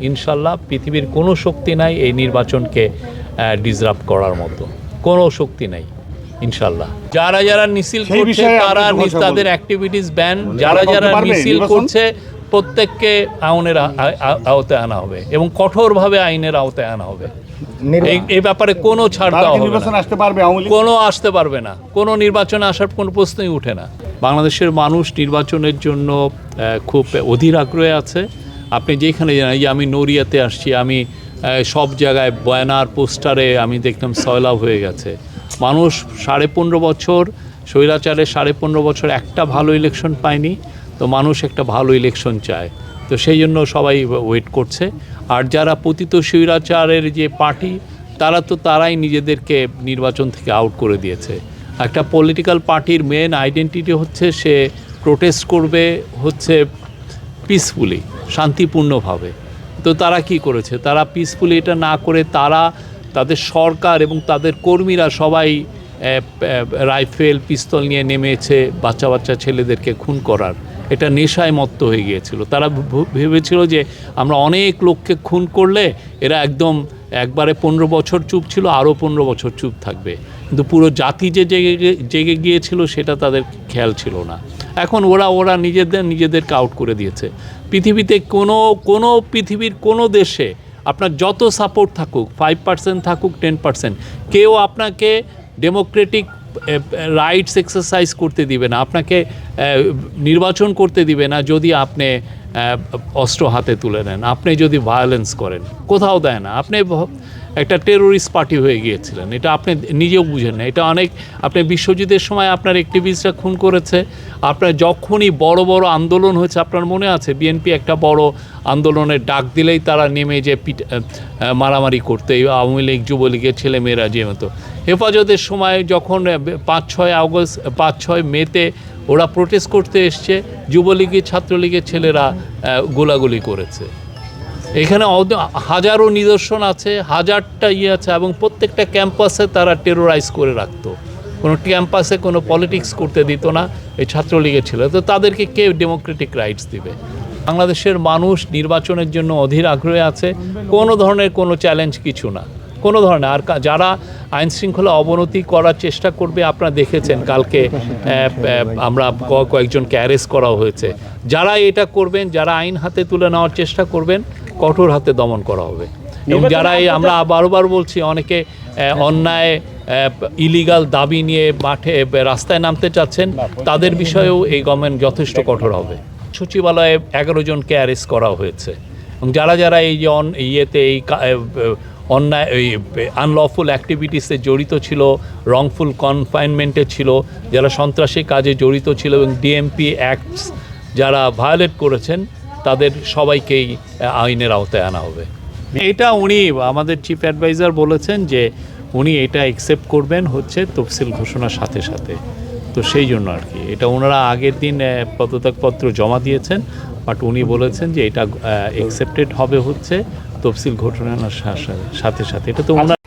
ইনশাল্লাহ পৃথিবীর কোনো শক্তি নাই এই নির্বাচনকে ডিসরাপ্ট করার মতো, কোনো শক্তি নাই ইনশাল্লাহ। যারা যারা মিছিল করছে তারা তাদের অ্যাক্টিভিটিস ব্যান, যারা যারা মিছিল করছে প্রত্যেককে আইনের আওতায় আনা হবে এবং কঠোরভাবে আইনের আওতায় আনা হবে। এই ব্যাপারে কোনো ছাড় দেওয়া হবে না, কোনো আসতে পারবে না, কোনো নির্বাচনে আসার কোনো প্রশ্নই উঠে না। বাংলাদেশের মানুষ নির্বাচনের জন্য খুব অধীর আগ্রহে আছে। আপনি যেখানে জানেন, আমি নড়িয়াতে আসছি, আমি সব জায়গায় ব্যানার পোস্টারে আমি দেখলাম সয়লাভ হয়ে গেছে। মানুষ 15.5 বছর স্বৈরাচারের 15.5 বছর একটা ভালো ইলেকশন পায়নি, তো মানুষ একটা ভালো ইলেকশন চায়, তো সেই জন্য সবাই ওয়েট করছে। আর যারা পতিত স্বৈরাচারের যে পার্টি, তারাই নিজেদেরকে নির্বাচন থেকে আউট করে দিয়েছে। একটা পলিটিক্যাল পার্টির মেন আইডেন্টিটি হচ্ছে সে প্রোটেস্ট করবে হচ্ছে পিসফুলি, শান্তিপূর্ণভাবে। তো তারা কি করেছে? তারা পিসফুলি এটা না করে তাদের সরকার এবং তাদের কর্মীরা সবাই রাইফেল পিস্তল নিয়ে নেমেছে বাচ্চা ছেলেদেরকে খুন করার। এটা নেশায় মত্ত হয়ে গিয়েছিল। তারা ভেবেছিল যে আমরা অনেক লোককে খুন করলে এরা একবারে 15 বছর চুপ ছিল, আরও 15 বছর চুপ থাকবে। কিন্তু পুরো জাতি যে জেগে গিয়েছিল সেটা তাদের খেয়াল ছিল না। এখন ওরা নিজেদেরকে আউট করে দিয়েছে। পৃথিবীতে পৃথিবীর কোনো দেশে আপনার যত সাপোর্ট থাকুক, 5% থাকুক, 10%, কেউ আপনাকে ডেমোক্রেটিক রাইটস এক্সারসাইজ করতে দিবে না, আপনাকে নির্বাচন করতে দিবে না যদি আপনি অস্ত্র হাতে তুলে নেন, আপনি যদি ভায়োলেন্স করেন, কোথাও দেয় না। আপনি একটা টেরোরিস্ট পার্টি হয়ে গিয়েছিলেন, এটা আপনি নিজেও বুঝেন না। এটা আপনি বিশ্বযুদ্ধের সময় আপনার অ্যাক্টিভিস্টরা খুন করেছে। আপনার যখনই বড় আন্দোলন হয়েছে, আপনার মনে আছে বিএনপি একটা বড় আন্দোলনের ডাক দিলেই তারা নেমে যে মারামারি করতে, আওয়ামী লীগ যুবলীগের ছেলেমেয়েরা যে মতো। হেফাজতের সময় যখন 5-6 মেতে ওরা প্রোটেস্ট করতে এসছে, যুবলীগের ছাত্রলীগের ছেলেরা গোলাগুলি করেছে। এখানে হাজারো নিদর্শন আছে, হাজারটা আছে, এবং প্রত্যেকটা ক্যাম্পাসে তারা টেরোরাইজ করে রাখতো। কোনো ক্যাম্পাসে কোনো পলিটিক্স করতে দিত না এই ছাত্রলীগের ছিল। তো তাদেরকে কে ডেমোক্রেটিক রাইটস দিবে? বাংলাদেশের মানুষ নির্বাচনের জন্য অধীর আগ্রহে আছে। কোনো ধরনের কোনো চ্যালেঞ্জ কিছু না, কোনো ধরনের। আর যারা আইন শৃঙ্খলা অবনতি করার চেষ্টা করবে, আপনারা দেখেছেন কালকে আমরা কয়েকজনকে অ্যারেস্ট করা হয়েছে। যারা এটা করবেন, যারা আইন হাতে তুলে নেওয়ার চেষ্টা করবেন, কঠোর হাতে দমন করা হবে। এবং যারা আমরা বারবার বলছি, অনেকে অন্যায় ইলিগাল দাবি নিয়ে রাস্তায় নামতে চাচ্ছেন, তাদের বিষয়েও এই গভর্নমেন্ট যথেষ্ট কঠোর হবে। সচিবালয়ে 11 জনকে অ্যারেস্ট করা হয়েছে। এবং যারা এই যে এই অন্যায় আনলফুল অ্যাক্টিভিটিসে জড়িত ছিল, রংফুল কনফাইনমেন্টে ছিল, যারা সন্ত্রাসী কাজে জড়িত ছিল এবং ডিএমপি অ্যাক্টস যারা ভায়োলেট করেছেন, তাদের সবাইকেই আইনের আওতায় আনা হবে। এটা উনি আমাদের চিফ অ্যাডভাইজার বলেছেন যে উনি এটা অ্যাকসেপ্ট করবেন হচ্ছে তফসিল ঘোষণার সাথে। তো সেই জন্য আর কি এটা ওনারা আগের দিন পদত্যাগপত্র জমা দিয়েছেন, বাট উনি বলেছেন যে এটা অ্যাকসেপ্টেড হবে হচ্ছে তফসিল ঘোষণার সাথে। এটা তো ওনারা